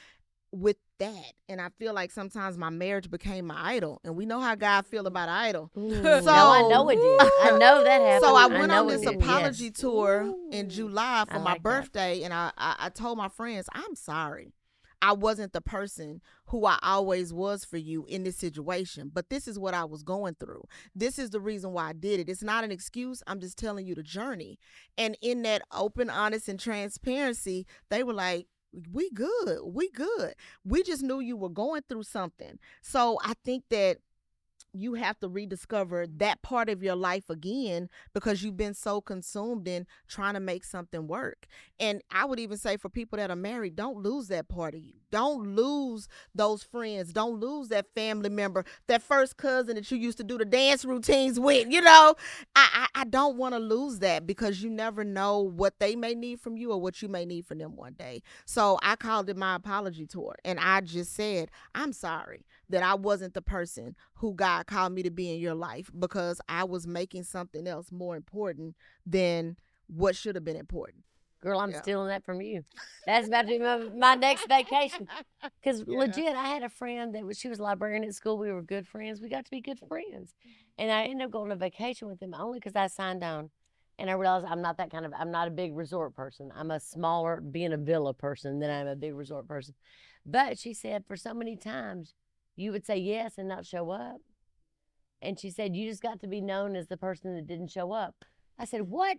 with that. And I feel like sometimes my marriage became my idol. And we know how God feel about idol. So no, I know it did. I know that happened. So I went know on it this did, apology yes. tour in July I for my like that. birthday, and I told my friends, I'm sorry. I wasn't the person who I always was for you in this situation, but this is what I was going through. This is the reason why I did it. It's not an excuse. I'm just telling you the journey. And in that open, honest, and transparency, they were like, we good. We good. We just knew you were going through something. So I think that you have to rediscover that part of your life again because you've been so consumed in trying to make something work. And I would even say for people that are married, don't lose that part of you. Don't lose those friends. Don't lose that family member, that first cousin that you used to do the dance routines with. You know, I don't want to lose that because you never know what they may need from you or what you may need from them one day. So I called it my apology tour. And I just said, I'm sorry that I wasn't the person who God called me to be in your life because I was making something else more important than what should have been important. Girl, I'm Yeah. stealing that from you. That's about to be my next vacation. Because Yeah. legit, I had a friend she was a librarian at school. We were good friends. We got to be good friends. And I ended up going on vacation with him only because I signed on. And I realized I'm not a big resort person. I'm a smaller, being a villa person than I'm a big resort person. But she said, for so many times, you would say yes and not show up. And she said, you just got to be known as the person that didn't show up. I said, what?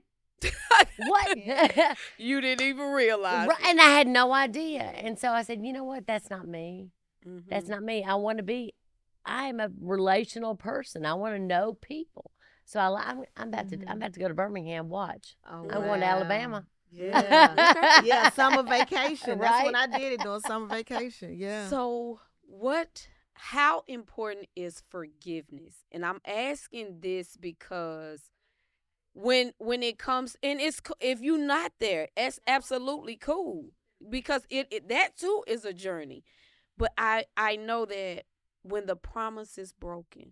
What? You didn't even realize Right, it. and I had no idea. And so I said, you know what? That's not me. That's Mhm. not me. I am a relational person. I want to know people. So I'm about to go to Birmingham. Watch. Oh I'm going to wow. Alabama. Yeah. Okay. Yeah, summer vacation. That's when Right? I did it during summer vacation. Yeah. So, how important is forgiveness? And I'm asking this because when it comes, and if you're not there, it's absolutely cool, because it that too is a journey. But I know that when the promise is broken,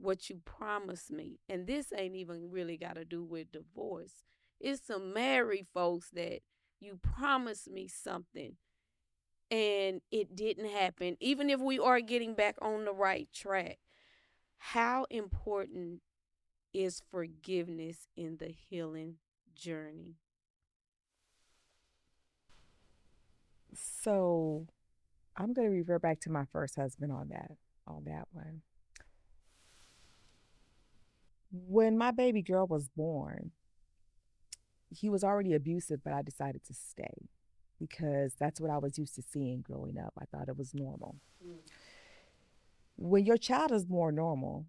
what you promised me, and this ain't even really got to do with divorce. It's some married folks that you promised me something and it didn't happen, even if we are getting back on the right track. How important is forgiveness in the healing journey? So I'm going to revert back to my first husband on that one. When my baby girl was born, he was already abusive, but I decided to stay because that's what I was used to seeing growing up. I thought it was normal. When your child is more normal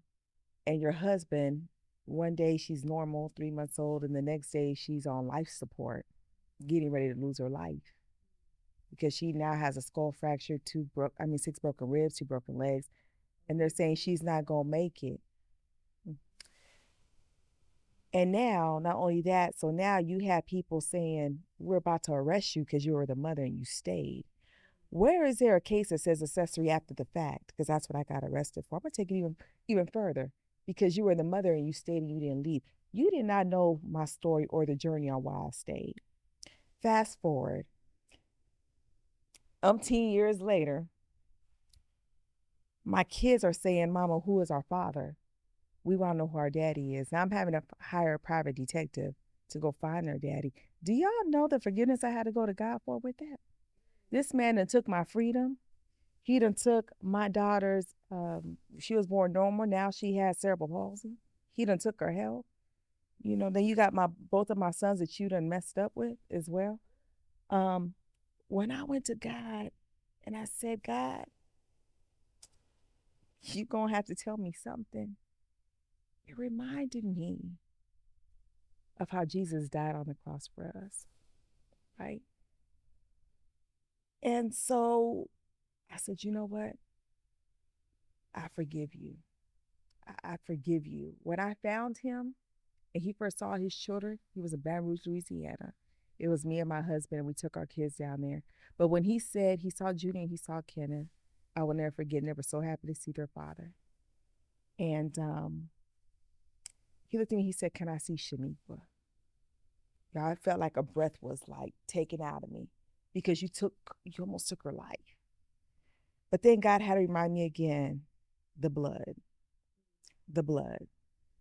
and your husband, one day she's normal, 3 months old, and the next day she's on life support, getting ready to lose her life because she now has a skull fracture, 6 broken ribs, 2 broken legs, and they're saying she's not gonna make it. And now, not only that, so now you have people saying we're about to arrest you because you were the mother and you stayed. Where is there a case that says accessory after the fact? Because that's what I got arrested for. I'm gonna take it even further because you were the mother and you stayed and you didn't leave. You did not know my story or the journey on why I stayed. Fast forward, umpteen years later, my kids are saying, "Mama, who is our father? We want to know who our daddy is." Now I'm having to hire a private detective to go find their daddy. Do y'all know the forgiveness I had to go to God for with that? This man done took my freedom. He done took my daughter's, she was born normal. Now she has cerebral palsy. He done took her health. Then you got both of my sons that you done messed up with as well. Um, when I went to God and I said, God, you gonna have to tell me something. It reminded me of how Jesus died on the cross for us, right? And so I said, you know what? I forgive you. I forgive you. When I found him and he first saw his children, he was in Baton Rouge, Louisiana. It was me and my husband, and we took our kids down there. But when he said he saw Judy and he saw Kenneth, I will never forget. And they were so happy to see their father. And he looked at me, he said, "Can I see Shaniqua?" Y'all, I felt like a breath was like taken out of me because you almost took her life. But then God had to remind me again, the blood, the blood.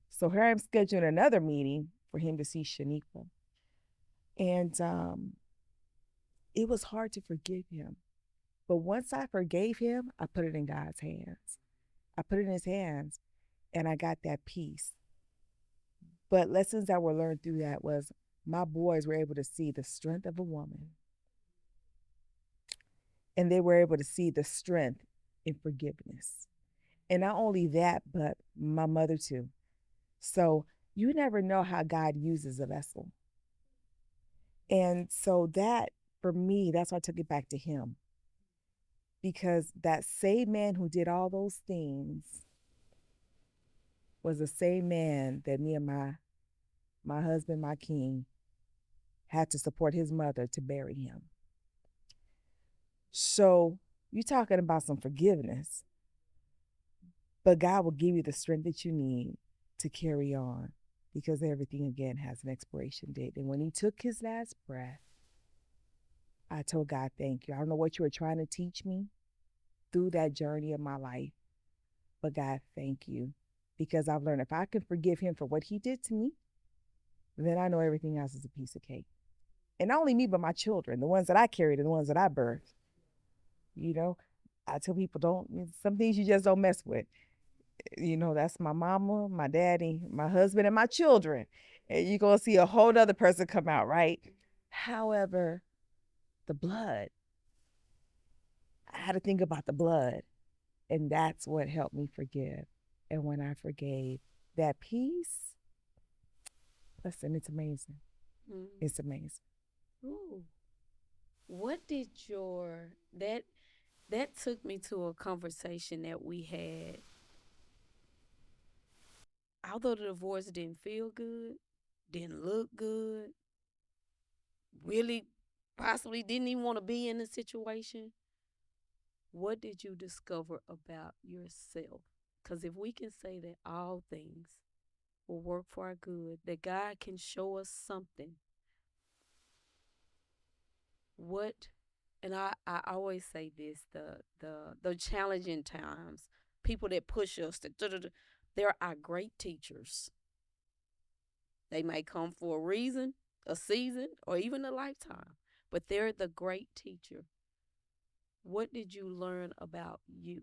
So here I'm scheduling another meeting for him to see Shaniqua. And it was hard to forgive him. But once I forgave him, I put it in God's hands. I put it in his hands and I got that peace. But lessons that were learned through that was my boys were able to see the strength of a woman. And they were able to see the strength in forgiveness. And not only that, but my mother too. So you never know how God uses a vessel. And so that, for me, that's why I took it back to him. Because that same man who did all those things was the same man that me and my husband, my king, had to support his mother to bury him. So you're talking about some forgiveness, but God will give you the strength that you need to carry on because everything again has an expiration date. And when he took his last breath, I told God, thank you. I don't know what you were trying to teach me through that journey of my life, but God, thank you. Because I've learned if I can forgive him for what he did to me, then I know everything else is a piece of cake. And not only me, but my children, the ones that I carried and the ones that I birthed. You know, I tell people don't, some things you just don't mess with. That's my mama, my daddy, my husband, and my children. And you're going to see a whole other person come out, right? However, the blood, I had to think about the blood. And that's what helped me forgive. And when I forgave, that peace, listen, it's amazing. Mm. It's amazing. Ooh. What did that took me to a conversation that we had. Although the divorce didn't feel good, didn't look good, really possibly didn't even want to be in the situation, what did you discover about yourself? Because if we can say that all things will work for our good, that God can show us something, what, and I always say this, the challenging times, people that push us, they're our great teachers. They may come for a reason, a season, or even a lifetime, but they're the great teacher. What did you learn about you?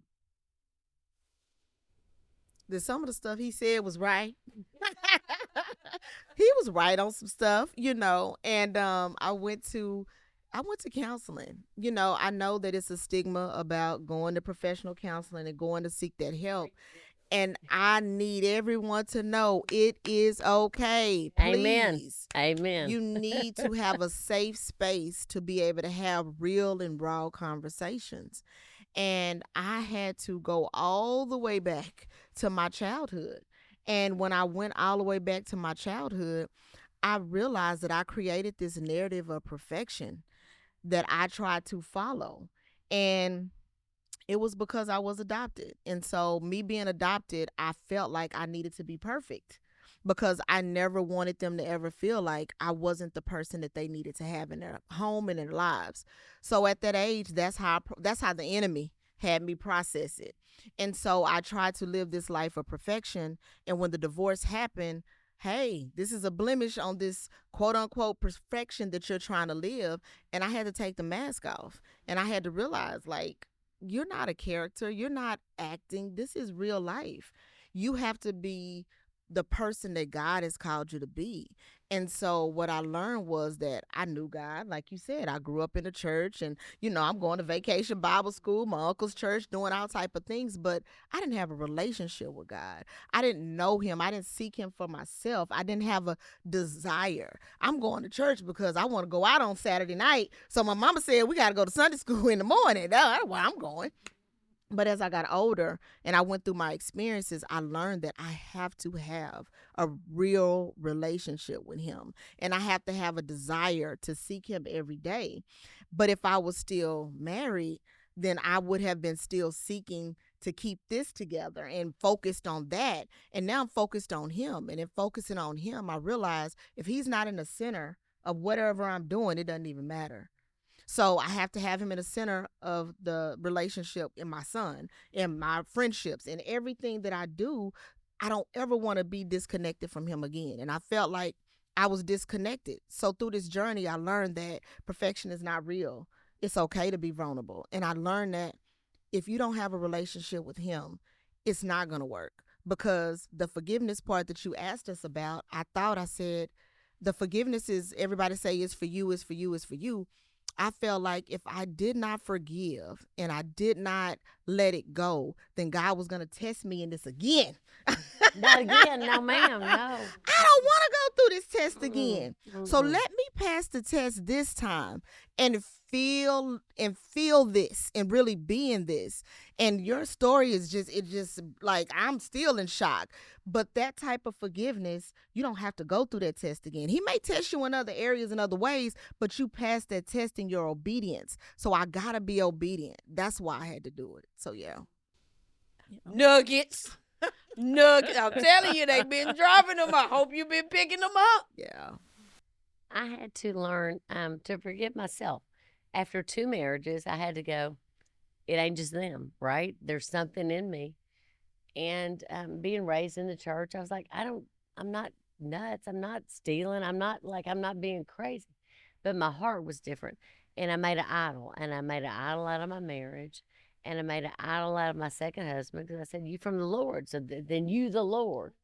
That some of the stuff he said was right. He was right on some stuff, and I went to counseling. I know that it's a stigma about going to professional counseling and going to seek that help. And I need everyone to know it is okay. Amen. Please. Amen. You need to have a safe space to be able to have real and raw conversations. And I had to go all the way back to my childhood. And when I went all the way back to my childhood, I realized that I created this narrative of perfection that I tried to follow. And it was because I was adopted. And so, me being adopted, I felt like I needed to be perfect because I never wanted them to ever feel like I wasn't the person that they needed to have in their home and in their lives. So, at that age, that's how the enemy had me process it. And so, I tried to live this life of perfection. And when the divorce happened, hey, this is a blemish on this quote unquote perfection that you're trying to live. And I had to take the mask off. And I had to realize, like, you're not a character. You're not acting. This is real life. You have to be the person that God has called you to be. And so what I learned was that I knew God. Like you said, I grew up in the church and, I'm going to vacation Bible school, my uncle's church, doing all type of things, but I didn't have a relationship with God. I didn't know him. I didn't seek him for myself. I didn't have a desire. I'm going to church because I want to go out on Saturday night. So my mama said we got to go to Sunday school in the morning. That's why I'm going. But as I got older and I went through my experiences, I learned that I have to have a real relationship with him. And I have to have a desire to seek him every day. But if I was still married, then I would have been still seeking to keep this together and focused on that. And now I'm focused on him. And in focusing on him, I realize if he's not in the center of whatever I'm doing, it doesn't even matter. So I have to have him in the center of the relationship in my son, in my friendships, and everything that I do. I don't ever want to be disconnected from him again. And I felt like I was disconnected. So through this journey, I learned that perfection is not real. It's okay to be vulnerable. And I learned that if you don't have a relationship with him, it's not going to work. Because the forgiveness part that you asked us about, I said, the forgiveness is, everybody say it's for you, it's for you, it's for you. I felt like if I did not forgive and I did not let it go, then God was going to test me in this again. Not again. No, ma'am. No. I don't want to go through this test again. So Mm-mm. let me pass the test this time and feel this and really be in this. And your story is just like, I'm still in shock. But that type of forgiveness, you don't have to go through that test again. He may test you in other areas and other ways, but you passed that test in your obedience. So I gotta be obedient. That's why I had to do it. So yeah. Nuggets. Nuggets. I'm telling you, they've been dropping them. I hope you've been picking them up. Yeah. I had to learn to forgive myself. After 2 marriages, I had to go, it ain't just them, right? There's something in me. And being raised in the church, I was like, I'm not nuts. I'm not stealing. I'm not being crazy. But my heart was different. And I made an idol. And I made an idol out of my marriage. And I made an idol out of my second husband because I said, "You from the Lord. So then you the Lord."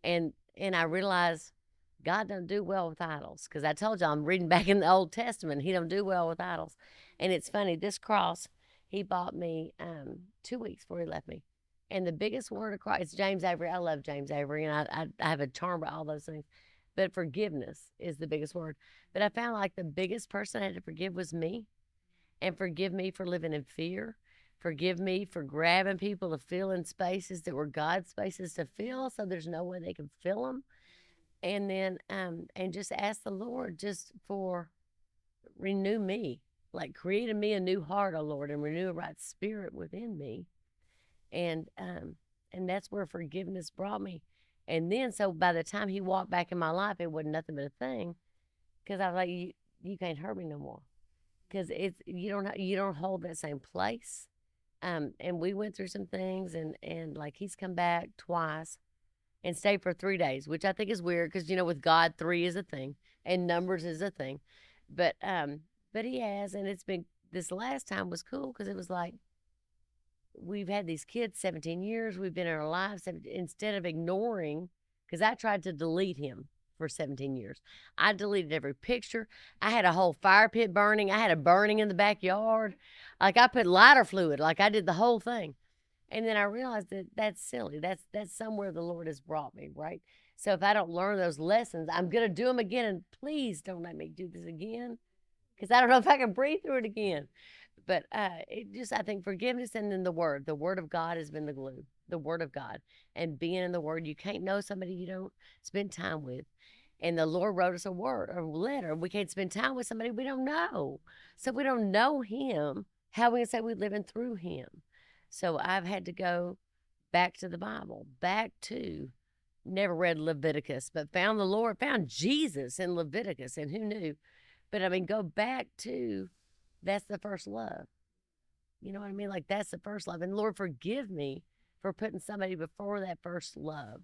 And I realized God don't do well with idols because I told you I'm reading back in the Old Testament. He don't do well with idols. And it's funny, this cross he bought me 2 weeks before he left me. And the biggest word of Christ, it's James Avery. I love James Avery, and I have a charm about all those things. But forgiveness is the biggest word. But I found like the biggest person I had to forgive was me, and forgive me for living in fear. Forgive me for grabbing people to fill in spaces that were God's spaces to fill, so there's no way they can fill them. And then, and just ask the Lord just for renew me, like create in me a new heart, oh Lord, and renew a right spirit within me. And that's where forgiveness brought me. And then, so by the time he walked back in my life, it wasn't nothing but a thing, because I was like, you can't hurt me no more, because it's you don't hold that same place. And we went through some things, and like he's come back twice and stayed for 3 days, which I think is weird because with God, three is a thing and numbers is a thing, but he has, and it's been this last time was cool because it was like we've had these kids 17 years, we've been in our lives instead of ignoring, because I tried to delete him for 17 years. I deleted every picture. I had a whole fire pit burning. I had a burning in the backyard. Like I put lighter fluid, like I did the whole thing. And then I realized that that's silly. That's somewhere the Lord has brought me, right? So if I don't learn those lessons, I'm gonna do them again. And please don't let me do this again, because I don't know if I can breathe through it again. But it just, I think forgiveness, and then the word of God has been the glue. The word of God and being in the word. You can't know somebody you don't spend time with. And the Lord wrote us a word, a letter. We can't spend time with somebody we don't know. So if we don't know him, how we can say we're living through him? So I've had to go back to the Bible, back to, never read Leviticus, but found the Lord, found Jesus in Leviticus, and who knew? But I mean, go back to, that's the first love. You know what I mean? Like that's the first love. And Lord, forgive me for putting somebody before that first love,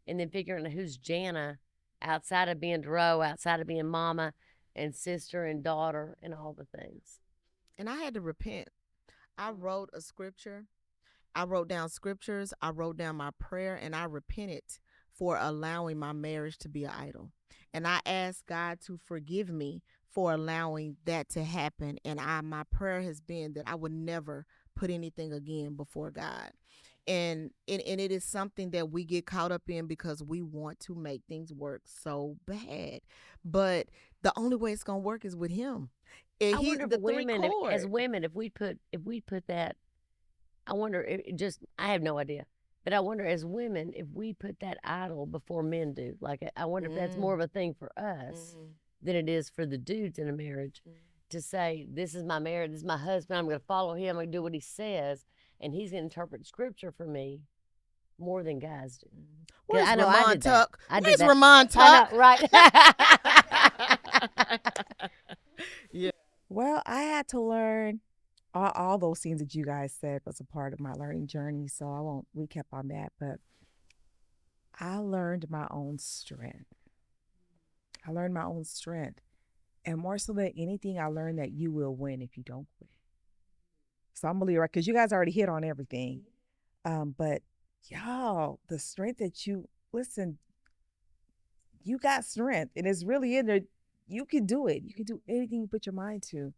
and then figuring out who's Jana outside of being Dro, outside of being mama and sister and daughter and all the things. And I had to repent. I wrote a scripture. I wrote down scriptures. I wrote down my prayer, and I repented for allowing my marriage to be an idol. And I asked God to forgive me for allowing that to happen. And my prayer has been that I would never put anything again before God. And it is something that we get caught up in because we want to make things work so bad. But the only way it's gonna work is with him. And I he wonder if the three women, as chord. women, if we put that, I wonder, just, I have no idea. But I wonder, as women, if we put that idol before men do. Like, I wonder if that's more Mm, of a thing for us mm, than it is for the dudes in a marriage, mm. to say, this is my marriage, this is my husband, I'm going to follow him, I'm going to do what he says, and he's going to interpret scripture for me more than guys do. 'Cause Where's I know I Remon did that. Tuck? I did Where's that. Remon I know, Tuck? right? Yeah. Well, I had to learn all those things that you guys said was a part of my learning journey. So I won't recap on that, but I learned my own strength. I learned my own strength. And more so than anything, I learned that you will win if you don't quit. So I'm really right because you guys already hit on everything. But y'all, the strength that you listen, you got strength, and it's really in there. You can do it. You can do anything you put your mind to.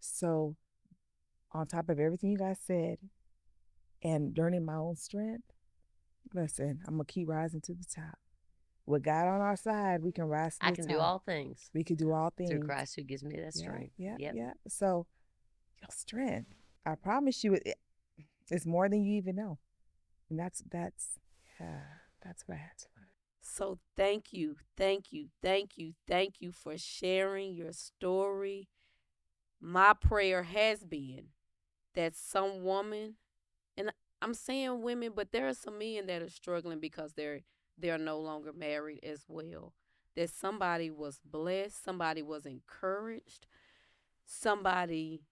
So on top of everything you guys said, and learning my own strength, listen, I'm gonna keep rising to the top. With God on our side, we can rise to I the can do top. all things We can do all through things. Christ who gives me that Yeah, strength. yeah, Yep. yeah. So your strength, I promise you, it's more than you even know. And yeah, that's right. So thank you, thank you, thank you, thank you for sharing your story. My prayer has been that some woman, and I'm saying women, but there are some men that are struggling because they're no longer married as well. That somebody was blessed, somebody was encouraged, somebody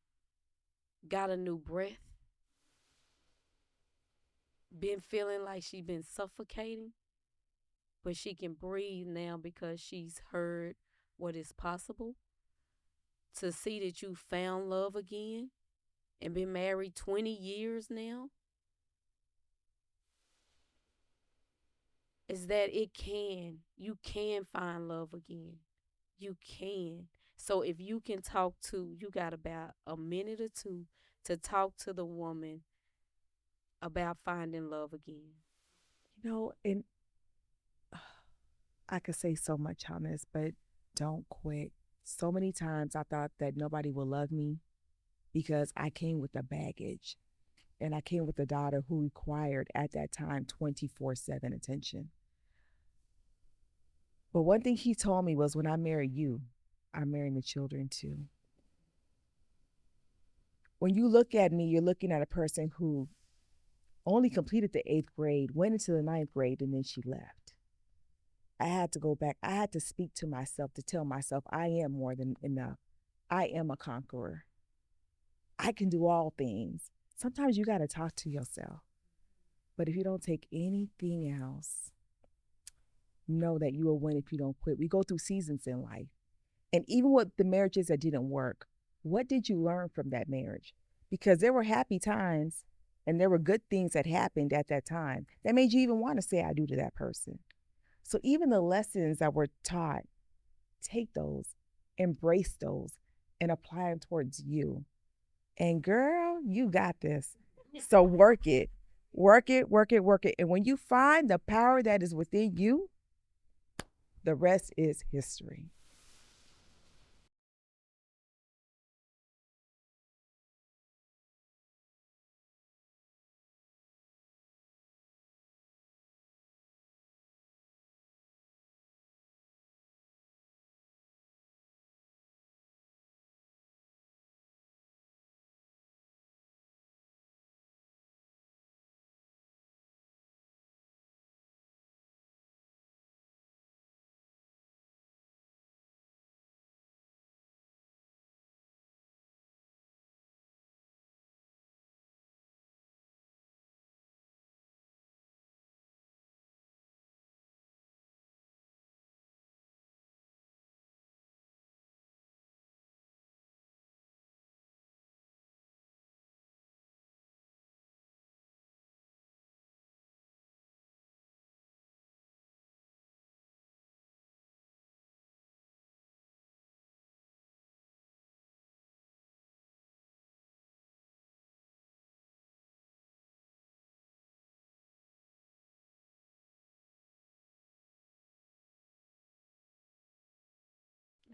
got a new breath, been feeling like she been suffocating, but she can breathe now because she's heard what is possible. To see that you found love again and been married 20 years now is that you can find love again. You can. So if you can talk to, you got about a minute or two to talk to the woman about finding love again. And I could say so much on this, but don't quit. So many times I thought that nobody would love me because I came with the baggage and I came with a daughter who required at that time 24/7 attention. But one thing he told me was, when I marry you, I'm marrying the children too. When you look at me, you're looking at a person who only completed the eighth grade, went into the ninth grade, and then she left. I had to go back. I had to speak to myself to tell myself I am more than enough. I am a conqueror. I can do all things. Sometimes you got to talk to yourself. But if you don't take anything else, know that you will win if you don't quit. We go through seasons in life. And even with the marriages that didn't work, what did you learn from that marriage? Because there were happy times and there were good things that happened at that time that made you even want to say I do to that person. So even the lessons that were taught, take those, embrace those, and apply them towards you. And girl, you got this. So work it, work it, work it, work it. And when you find the power that is within you, the rest is history.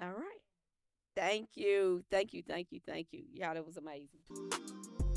All right. Thank you. Thank you. Thank you. Thank you. Y'all, that was amazing.